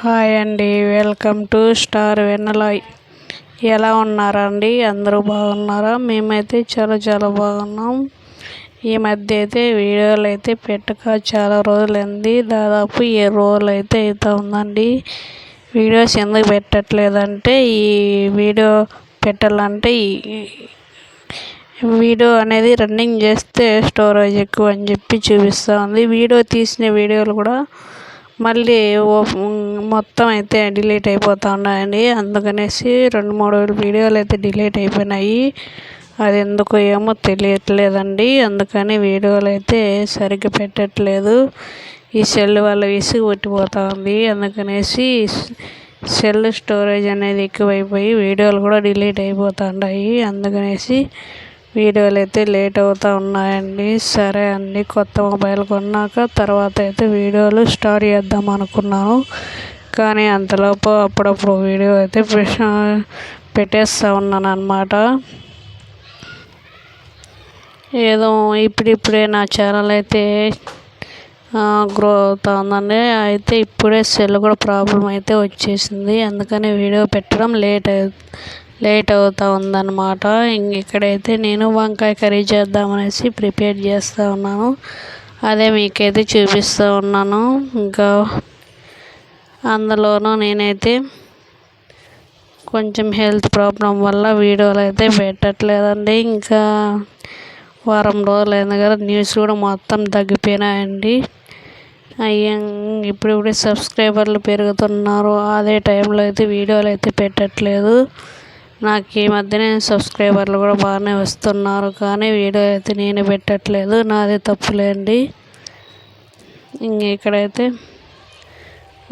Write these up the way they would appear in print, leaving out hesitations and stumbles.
Hi అండి, welcome to star వెన్నెలాయ్. ఎలా ఉన్నారండి? అందరూ బాగున్నారా? మేమైతే చాలా బాగున్నాం. ఈ మధ్య అయితే వీడియోలు అయితే పెట్టక చాలా రోజులైంది. దాదాపు 7 రోజులు అయితే ఉందండి. వీడియోస్ ఎందుకు పెట్టట్లేదంటే ఈ వీడియో పెట్టాలంటే వీడియో అనేది రన్నింగ్ చేస్తే స్టోరేజ్ ఎక్కువ అని చెప్పి చూపిస్తూ ఉంది. వీడియో తీసిన వీడియోలు కూడా మళ్ళీ మొత్తం అయితే డిలీట్ అయిపోతూ ఉన్నాయండి. అందుకనేసి 2-3 వీడియోలు అయితే డిలీట్ అయిపోయినాయి. అది ఎందుకు ఏమో తెలియట్లేదండి. అందుకని వీడియోలు అయితే సరిగ్గా పెట్టట్లేదు. ఈ సెల్ వల్ల విసుగు పట్టిపోతూ ఉంది. అందుకనేసి సెల్ స్టోరేజ్ అనేది ఎక్కువైపోయి వీడియోలు కూడా డిలీట్ అయిపోతున్నాయి. అందుకనేసి వీడియోలు అయితే లేట్ అవుతూ ఉన్నాయండి. సరే అండి, కొత్త మొబైల్ కొన్నాక తర్వాత అయితే వీడియోలు స్టార్ట్ చేద్దాం అనుకున్నాను. కానీ అంతలోపు అప్పుడప్పుడు వీడియో అయితే పెట్టేస్తూ ఉన్నాను అన్నమాట. ఏదో ఇప్పుడిప్పుడే నా ఛానల్ అయితే గ్రో అవుతా ఉందండి. అయితే ఇప్పుడే సెల్ కూడా ప్రాబ్లం అయితే వచ్చేసింది. అందుకని వీడియో పెట్టడం లేట్ అవుతూ ఉందన్నమాట. ఇక్కడైతే నేను వంకాయ కర్రీ చేద్దామనేసి ప్రిపేర్ చేస్తూ ఉన్నాను. అదే మీకైతే చూపిస్తూ ఉన్నాను. ఇంకా అందులోనూ నేనైతే కొంచెం హెల్త్ ప్రాబ్లం వల్ల వీడియోలు అయితే పెట్టట్లేదండి. ఇంకా వారం రోజులు అయింది కదా, న్యూస్ కూడా మొత్తం తగ్గిపోయినాయండి. ఇప్పుడిప్పుడే సబ్స్క్రైబర్లు పెరుగుతున్నారు. అదే టైంలో అయితే వీడియోలు అయితే పెట్టట్లేదు. నాకు ఈ మధ్యనే సబ్స్క్రైబర్లు కూడా బాగానే వస్తున్నారు. కానీ వీడియో అయితే నేను పెట్టట్లేదు. నాదే తప్పులేండి. ఇక్కడైతే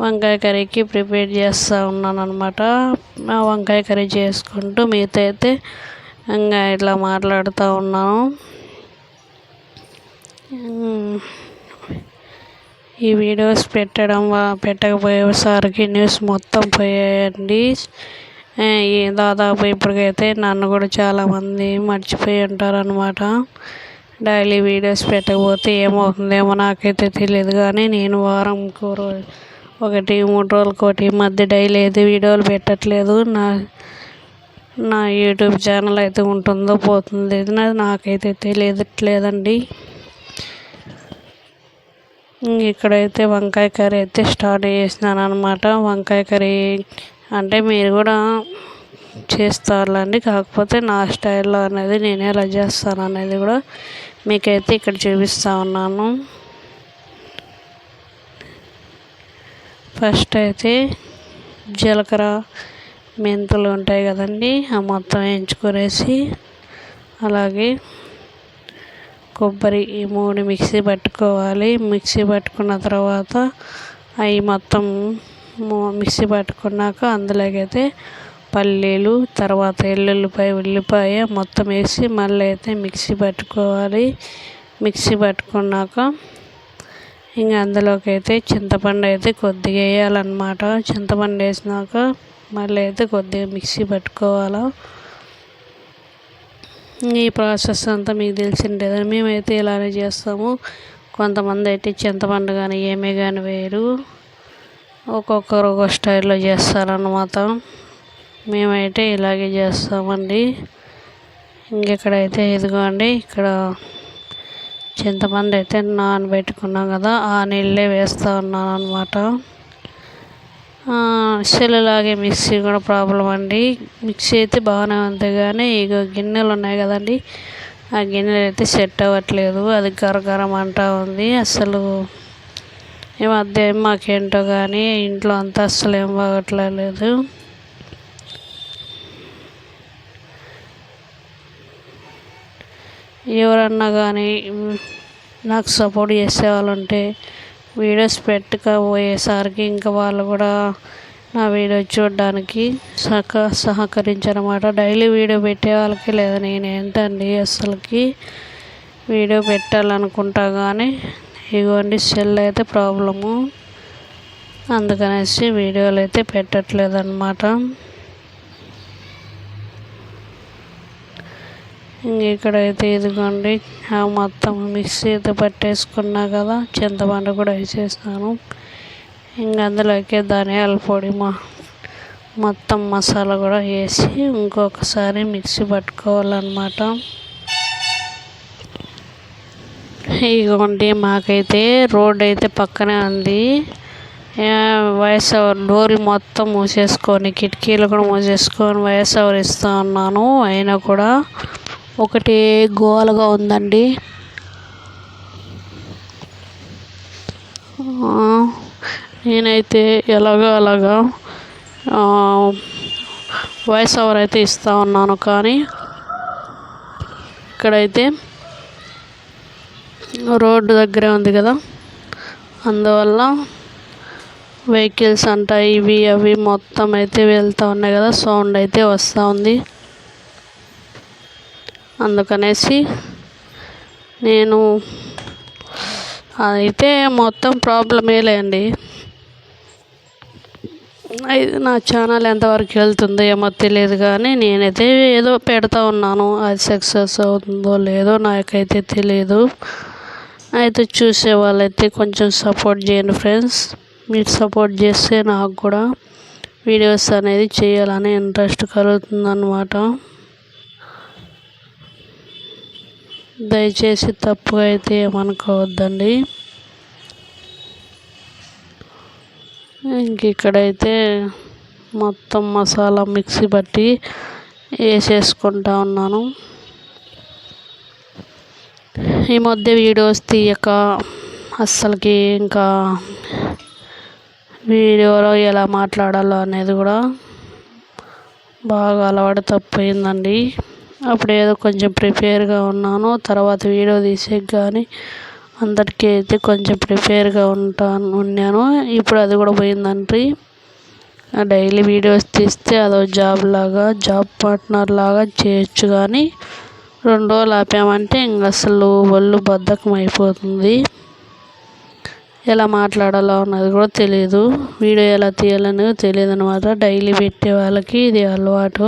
వంకాయ కర్రీకి ప్రిపేర్ చేస్తూ ఉన్నాను అనమాట. వంకాయ కర్రీ చేసుకుంటూ మీతో అయితే ఇంకా ఇట్లా మాట్లాడుతూ ఉన్నాను. ఈ వీడియోస్ పెట్టకపోయేసరికి న్యూస్ మొత్తం పోయాయండి. దాదాపు ఇప్పటికైతే నన్ను కూడా చాలామంది మర్చిపోయి ఉంటారు అనమాట. డైలీ వీడియోస్ పెట్టకపోతే ఏమవుతుందేమో నాకైతే తెలియదు. కానీ నేను వారంకి 1-3 రోజులకోటి మధ్య డైలీ అయితే వీడియోలు పెట్టట్లేదు. నా యూట్యూబ్ ఛానల్ అయితే ఉంటుందో పోతుంది నాకైతే తెలియట్లేదండి. ఇక్కడైతే వంకాయ కర్రీ అయితే స్టార్ట్ చేసినాను అనమాట. వంకాయ కర్రీ అంటే మీరు కూడా చేస్తారులేండి, కాకపోతే నా స్టైల్లో అనేది నేను ఎలా చేస్తాను అనేది కూడా మీకైతే ఇక్కడ చూపిస్తూ ఉన్నాను. ఫస్ట్ అయితే జీలకర్ర, మెంతులు ఉంటాయి కదండి, ఆ మొత్తం వేయించుకొనేసి అలాగే కొబ్బరి, ఈ 3 మిక్సీ పట్టుకోవాలి. మిక్సీ పట్టుకున్న తర్వాత అవి మొత్తం మిక్సీ పట్టుకున్నాక అందులోకి అయితే పల్లీలు, తర్వాత ఉల్లిపాయ మొత్తం వేసి మళ్ళీ అయితే మిక్సీ పట్టుకోవాలి. మిక్సీ పట్టుకున్నాక ఇంకా అందులోకి అయితే చింతపండు అయితే కొద్దిగా వేయాలన్నమాట. చింతపండు వేసినాక మళ్ళీ అయితే కొద్దిగా మిక్సీ పట్టుకోవాలి. ఈ ప్రాసెస్ అంతా మీకు తెలిసిండేది. మేమైతే ఇలానే చేస్తాము. కొంతమంది అయితే చింతపండు కానీ ఏమీ కానీ వేయరు. ఒక్కొక్కరు ఒక్కొక్క స్టైల్లో చేస్తారన్నమాట. మేమైతే ఇలాగే చేస్తామండి. ఇంకెక్కడైతే ఇదిగోండి, ఇక్కడ చింతపండు అయితే నానబెట్టుకున్నాం కదా, ఆ నీళ్ళే వేస్తూ ఉన్నాను అనమాట. సెల్లులాగే మిక్సీ కూడా ప్రాబ్లం అండి. మిక్సీ అయితే బాగానే ఉంది కానీ ఇక గిన్నెలు ఉన్నాయి కదండి, ఆ గిన్నెలు అయితే సెట్ అవ్వట్లేదు. అది గరగరం అంటూ ఉంది. అసలు ఈ మధ్య మాకేంటో కానీ ఇంట్లో అంతా అస్సలు ఏం బాగట్లేదు. ఎవరన్నా కానీ నాకు సపోర్ట్ చేసేవాళ్ళు ఉంటే వీడియోస్ పెట్టకపోయేసరికి ఇంకా వాళ్ళు కూడా నా వీడియో చూడడానికి సహకరించారన్నమాట. డైలీ వీడియో పెట్టే వాళ్ళకి లేదా నేను ఏంటండి అసలుకి వీడియో పెట్టాలనుకుంటా కానీ ఇగోండి సెల్ అయితే ప్రాబ్లము. అందుకనేసి వీడియోలు అయితే పెట్టట్లేదు అన్నమాట. ఇక్కడైతే ఇదిగోండి మొత్తం మిక్సీ అయితే పట్టేసుకున్నా కదా, చింతపండు కూడా వేసేసినాను. ఇంకా అందులోకి ధనియాల పొడి మొత్తం మసాలా కూడా వేసి ఇంకొకసారి మిక్సీ పట్టుకోవాలన్నమాట. ఇదిగోండి, మాకైతే రోడ్ అయితే పక్కనే ఉంది. వాయిస్ ఓవర్ డోర్లు మొత్తం మూసేసుకొని కిటికీలు కూడా మూసేసుకొని వాయిస్ ఓవర్ ఇస్తూ ఉన్నాను. అయినా కూడా ఒకటి గోలగా ఉందండి. నేనైతే ఎలాగో అలాగా వాయిస్ ఓవర్ అయితే ఇస్తూ ఉన్నాను, కానీ ఇక్కడైతే రోడ్డు దగ్గరే ఉంది కదా, అందువల్ల వెహికల్స్ అంట ఇవి అవి మొత్తం అయితే వెళ్తూ ఉన్నాయి కదా, సౌండ్ అయితే వస్తూ ఉంది. అందుకనేసి నేను అయితే మొత్తం ప్రాబ్లమే లేండి. నా ఛానల్ ఎంతవరకు వెళ్తుందో ఏమో తెలియదు, కానీ నేనైతే ఏదో పెడతా ఉన్నాను. అది సక్సెస్ అవుతుందో లేదో నాకైతే తెలియదు. అయితే చూసే వాళ్ళైతే కొంచెం సపోర్ట్ చేయండి ఫ్రెండ్స్. మీరు సపోర్ట్ చేస్తే నాకు కూడా వీడియోస్ అనేది చేయాలని ఇంట్రెస్ట్ కలుగుతుందన్నమాట. దయచేసి తప్పుగా అయితే ఏమనుకోవద్దండి. ఇక్కడైతే మొత్తం మసాలా మిక్సీ బట్టి వేసేసుకుంటా ఉన్నాను. ఈ మధ్య వీడియోస్ తీయక అస్సలకి ఇంకా వీడియోలో ఎలా మాట్లాడాలో అనేది కూడా బాగా అలవాటు తప్పిపోయిందండి. అప్పుడు ఏదో కొంచెం ప్రిపేర్గా ఉన్నాను, తర్వాత వీడియో తీసే కానీ అందరికీ అయితే కొంచెం ప్రిపేర్గా ఉన్నాను. ఇప్పుడు అది కూడా పోయిందండి. డైలీ వీడియోస్ తీస్తే అదో జాబ్ పార్ట్నర్ లాగా చేయొచ్చు, కానీ 2 రోజులు ఆపామంటే ఇంక అసలు ఒళ్ళు బద్ధకం అయిపోతుంది. ఎలా మాట్లాడాలో అన్నది కూడా తెలియదు, వీడియో ఎలా తీయాలనేది తెలియదు అనమాట. డైలీ పెట్టే వాళ్ళకి ఇది అలవాటు.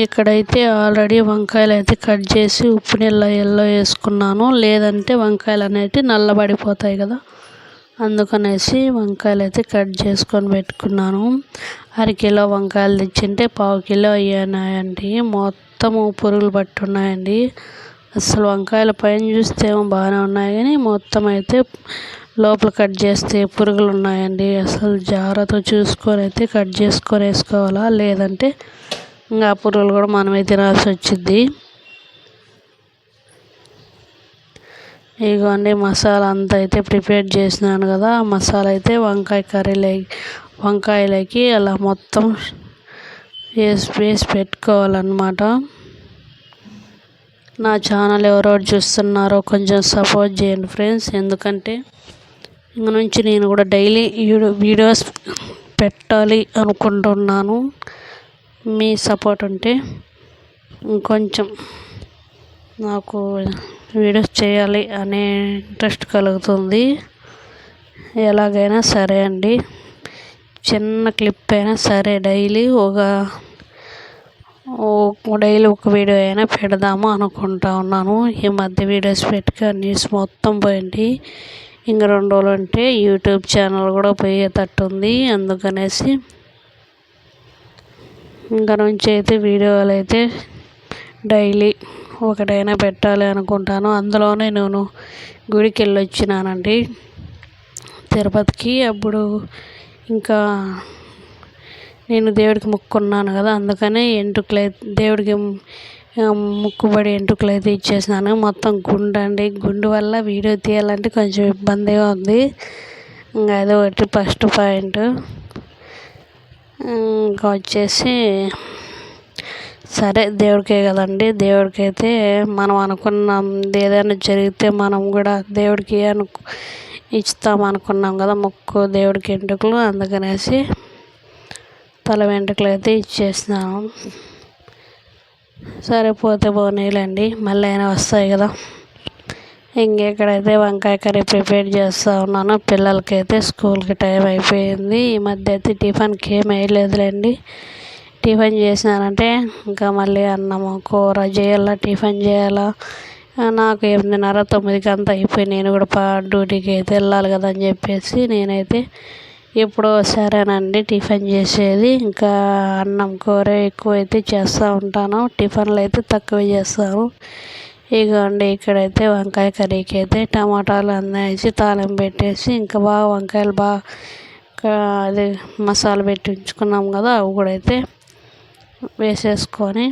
ఇక్కడైతే ఆల్రెడీ వంకాయలు అయితే కట్ చేసి ఉప్పు నీళ్ళలో వేసుకున్నాను, లేదంటే వంకాయలు అనేవి నల్లబడిపోతాయి కదా, అందుకనేసి వంకాయలు అయితే కట్ చేసుకొని పెట్టుకున్నాను. 1/2 కిలో వంకాయలు తెచ్చింటే 1/2 కిలో అయ్యాయండి. మొత్తము పురుగులు పట్టి ఉన్నాయండి. అసలు వంకాయల పైన చూస్తే ఏమో బాగానే ఉన్నాయి, కానీ మొత్తం అయితే లోపల కట్ చేస్తే పురుగులు ఉన్నాయండి. అసలు జాగ్రత్తగా చూసుకొని అయితే కట్ చేసుకొని వేసుకోవాలా, లేదంటే ఇంకా పురుగులు కూడా మనమే తినాల్సి వచ్చింది. ఇదిగోండి, మసాలా అంతా అయితే ప్రిపేర్ చేసినాను కదా, మసాలా అయితే వంకాయలకి అలా మొత్తం వేసి పెట్టుకోవాలన్నమాట. నా ఛానల్ ఎవరెవరు చూస్తున్నారో కొంచెం సపోర్ట్ చేయండి ఫ్రెండ్స్. ఎందుకంటే ఇంక నుంచి నేను కూడా డైలీ వీడియోస్ పెట్టాలి అనుకుంటున్నాను. మీ సపోర్ట్ ఉంటే ఇంకొంచెం నాకు వీడియోస్ చేయాలి అనే ఇంట్రెస్ట్ కలుగుతుంది. ఎలాగైనా సరే అండి, చిన్న క్లిప్ అయినా సరే డైలీ ఒక వీడియో అయినా పెడదాము అనుకుంటా ఉన్నాను. ఈ మధ్య వీడియోస్ పెట్టుక న్యూస్ మొత్తం పోయింది. ఇంక 2 రోజులు అంటే యూట్యూబ్ ఛానల్ కూడా పోయేటట్టుంది. అందుకనేసి ఇంకా నుంచి అయితే వీడియోలు అయితే డైలీ ఒకటైనా పెట్టాలి అనుకుంటాను. అందులోనే నేను గుడికి వెళ్ళి వచ్చినానండి, తిరుపతికి. అప్పుడు ఇంకా నేను దేవుడికి మొక్కున్నాను కదా, అందుకని దేవుడికి మొక్కుబడి ఎంట్రుకలు అయితే ఇచ్చేసినాను. మొత్తం గుండు వల్ల వీడియో తీయాలంటే కొంచెం ఇబ్బందిగా ఉంది. ఇంకా అది ఒకటి ఫస్ట్ పాయింట్. ఇంకా వచ్చేసి సరే, దేవుడికే కదండి, దేవుడికైతే మనం అనుకున్నాం ఏదైనా జరిగితే మనం కూడా దేవుడికి ఇస్తాం అనుకున్నాం కదా మొక్కు, దేవుడికి ఎంట్రుకలు. అందుకనేసి తల వెంట్రుకలు అయితే ఇచ్చేసినాను. సరిపోతే పోనీలేండి, మళ్ళీ అయినా వస్తాయి కదా. ఇంకెక్కడైతే వంకాయ కర్రీ ప్రిపేర్ చేస్తూ ఉన్నాను. పిల్లలకైతే స్కూల్కి టైం అయిపోయింది. ఈ మధ్య అయితే టిఫిన్కి ఏం వేయలేదులేండి. టిఫిన్ చేసినానంటే ఇంకా మళ్ళీ అన్నము కూర చేయాలా, టిఫిన్ చేయాలా, నాకు 8:30 9కి అంతా అయిపోయి నేను కూడా డ్యూటీకి అయితే వెళ్ళాలి కదా అని చెప్పేసి నేనైతే ఎప్పుడో సరేనండి టిఫిన్ చేసేది. ఇంకా అన్నం కూర ఎక్కువ అయితే చేస్తూ ఉంటాను, టిఫిన్లు అయితే తక్కువ చేస్తాను. ఇగోండి ఇక్కడైతే వంకాయ కర్రీకి అయితే టమాటాలు అన్నీ వేసి తాలింపు పెట్టేసి ఇంకా బాగా వంకాయలు బాగా అది మసాలా పెట్టి ఉంచుకున్నాం కదా, అవి కూడా అయితే వేసేసుకొని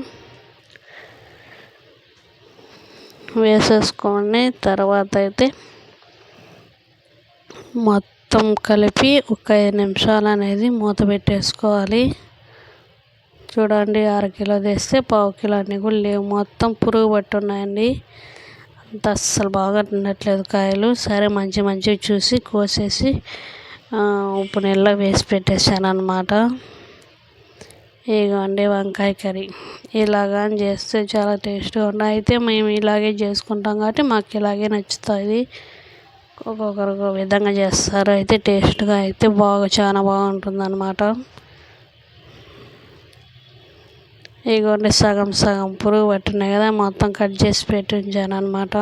తర్వాత అయితే మొత్తం కలిపి ఒక 5 నిమిషాలు అనేది మూత పెట్టేసుకోవాలి. చూడండి 1/2 కిలో తెస్తే 1/2 కిలో అన్నీ కూడా లేవు, మొత్తం పురుగు పట్టి ఉన్నాయండి. అంత అస్సలు బాగా తినట్లేదు కాయలు. సరే మంచివి చూసి కోసేసి ఉప్పు నీళ్ళలో వేసి పెట్టేసాను అన్నమాట. ఇగోండి వంకాయ కర్రీ ఇలాగా చేస్తే చాలా టేస్ట్గా ఉన్నాయి. అయితే మేము ఇలాగే చేసుకుంటాం కాబట్టి మాకు ఇలాగే నచ్చుతుంది. ఒక్కొక్కరు ఒక విధంగా చేస్తారు, అయితే టేస్ట్గా అయితే చాలా బాగుంటుంది అన్నమాట. ఇగోండి సగం పురుగు పట్టున్నాయి కదా, మొత్తం కట్ చేసి పెట్టి ఉంచాను అనమాట.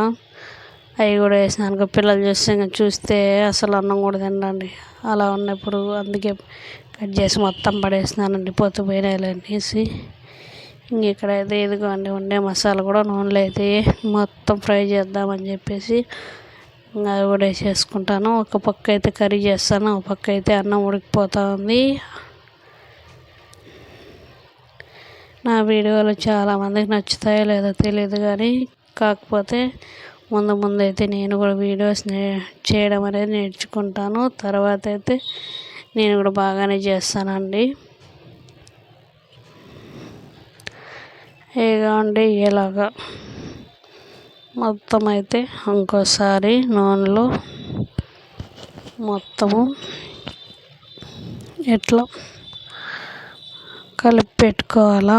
అవి కూడా వేసినాను. పిల్లలు చూస్తే అసలు అన్నం కూడా తినండి, అలా ఉన్నాయి పురుగు. అందుకే కట్ చేసి మొత్తం పడేసినానండి పొత్తుపోయినాయి అనేసి. ఇక్కడైతే ఇదిగోండి ఉండే మసాలా కూడా నూనెలో అయితే మొత్తం ఫ్రై చేద్దామని చెప్పేసి అది కూడా వేసేసుకుంటాను. ఒక పక్క అయితే కర్రీ చేస్తాను, ఒక పక్క అయితే అన్నం ఉడికిపోతూ ఉంది. నా వీడియోలు చాలామందికి నచ్చుతాయో లేదో తెలియదు కానీ, కాకపోతే ముందు అయితే నేను కూడా వీడియోస్ చేయడం అనేది నేర్చుకుంటాను. తర్వాత అయితే నేను కూడా బాగానే చేస్తానండి. ఇలాంటి ఇలాగా మొత్తం అయితే ఇంకోసారి నూనెలో మొత్తము ఎట్లా కలిపి పెట్టుకోవాలా.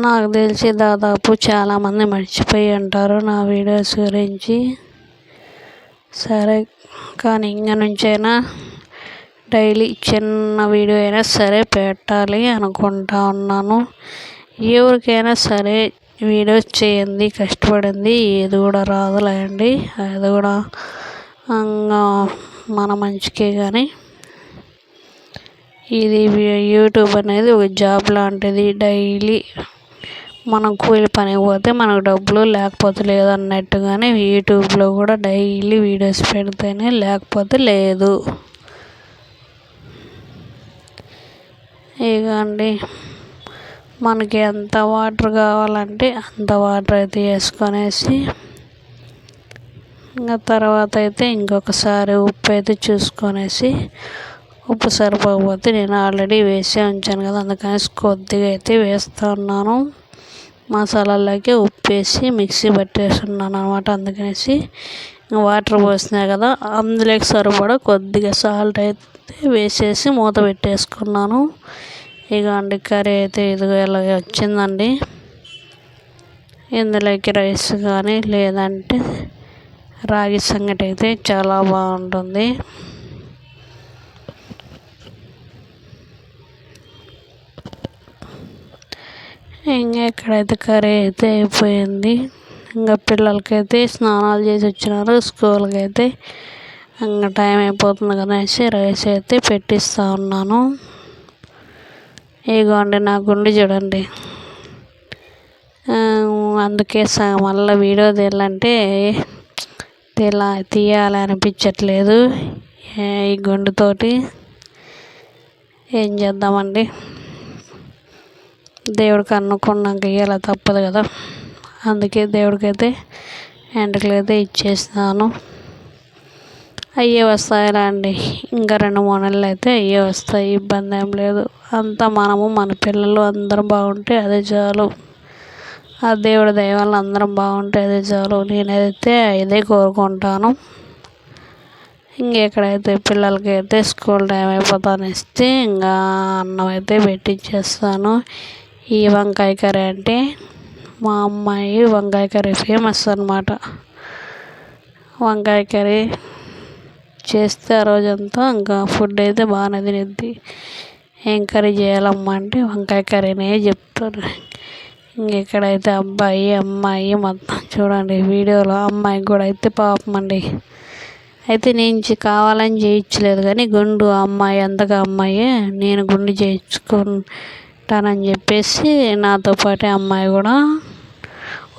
నాకు తెలిసి దాదాపు చాలామంది మర్చిపోయి ఉంటారు నా వీడియోస్ గురించి. సరే కానీ ఇంక నుంచైనా డైలీ చిన్న వీడియో అయినా సరే పెట్టాలి అనుకుంటా ఉన్నాను. ఎవరికైనా సరే వీడియోస్ చేయండి, కష్టపడింది ఏది కూడా రాదులేండి, అది కూడా మన మంచికే. కానీ ఇది యూట్యూబ్ అనేది ఒక జాబ్ లాంటిది. డైలీ మనం కూలి పనికి పోతే మనకు డబ్బులు లేకపోతే లేదు అన్నట్టుగానే యూట్యూబ్లో కూడా డైలీ వీడియోస్ పెడితేనే, లేకపోతే లేదు. ఇగండి మనకి ఎంత వాటర్ కావాలంటే అంత వాటర్ అయితే వేసుకొనేసి ఇంకా తర్వాత అయితే ఇంకొకసారి ఉప్పు అయితే చూసుకొనేసి, ఉప్పు సరిపోకపోతే నేను ఆల్రెడీ వేసే ఉంచాను కదా, అందుకని కొద్దిగా అయితే వేస్తూ ఉన్నాను. మసాలాలోకి ఉప్పు వేసి మిక్సీ పట్టేస్తున్నాను అనమాట. అందుకనేసి వాటర్ పోసినాయి కదా, అందులోకి సరిపడా కొద్దిగా సాల్ట్ అయితే వేసేసి మూత పెట్టేసుకున్నాను. ఇగండి కర్రీ అయితే ఇదిగో ఇలాగే వచ్చిందండి. ఇందులోకి రైస్ కానీ లేదంటే రాగి సంగటి అయితే చాలా బాగుంటుంది. ఇంకా ఇక్కడైతే కర్రీ అయితే అయిపోయింది. ఇంకా పిల్లలకైతే స్నానాలు చేసి వచ్చినారు స్కూల్కి అయితే. ఇంకా టైం అయిపోతుంది కనేసి రైస్ అయితే పెట్టిస్తూ ఉన్నాను. ఇగోండి నా గుండె చూడండి. అందుకే మళ్ళీ వీడియో తీయాలంటే తీయాలి అనిపించట్లేదు ఈ గుండెతోటి. ఏం చేద్దామండి, దేవుడికి అనుకున్నాక ఇయ్యాల తప్పదు కదా. అందుకే దేవుడికైతే ఎంటకలు అయితే ఇచ్చేస్తాను. అయ్యే వస్తాయిరా అండి, ఇంకా 2-3 నెలలు అయితే అయ్యే వస్తాయి, ఇబ్బంది ఏం లేదు. అంతా మనము మన పిల్లలు అందరం బాగుంటే అదే చాలు. ఆ దేవుడి దయ వల్ల అందరం బాగుంటే అదే చాలు. నేనైతే ఇదే కోరుకుంటాను. ఇంకెక్కడైతే పిల్లలకి అయితే స్కూల్ టైం అయిపోతానేస్తే ఇంకా అన్నం అయితే పెట్టించేస్తాను. ఈ వంకాయ కర్రీ అంటే మా అమ్మాయి వంకాయ కర్రీ ఫేమస్ అన్నమాట. వంకాయ కర్రీ చేస్తే ఆ రోజంతా ఇంకా ఫుడ్ అయితే బాగానే తినిద్ది. ఏం కర్రీ చేయాలమ్మా అంటే వంకాయ కర్రీనే చెప్తారు. ఇంకెక్కడైతే అబ్బాయి అమ్మాయి మొత్తం చూడండి వీడియోలో. అమ్మాయికి కూడా అయితే పాపం అండి, అయితే నేను కావాలని చేయించలేదు కానీ గుండు అమ్మాయి అంతగా అమ్మాయే, నేను గుండు చేయించుకుంటానని చెప్పేసి నాతో పాటే అమ్మాయి కూడా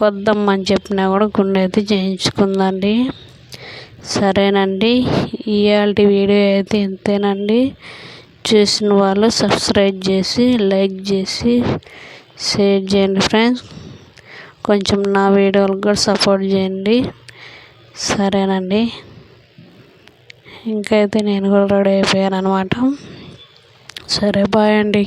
వద్దమ్మని చెప్పినా కూడా గుండు అయితే చేయించుకుందండి. సరేనండి, ఇవాళ వీడియో అయితే ఇంతేనండి. చూసిన వాళ్ళు సబ్స్క్రైబ్ చేసి లైక్ చేసి షేర్ చేయండి ఫ్రెండ్స్. కొంచెం నా వీడియోలకు కూడా సపోర్ట్ చేయండి. సరేనండి, ఇంకైతే నేను కూడా రెడీ అయిపోయాను అనమాట. సరే, బాయ్ అండి.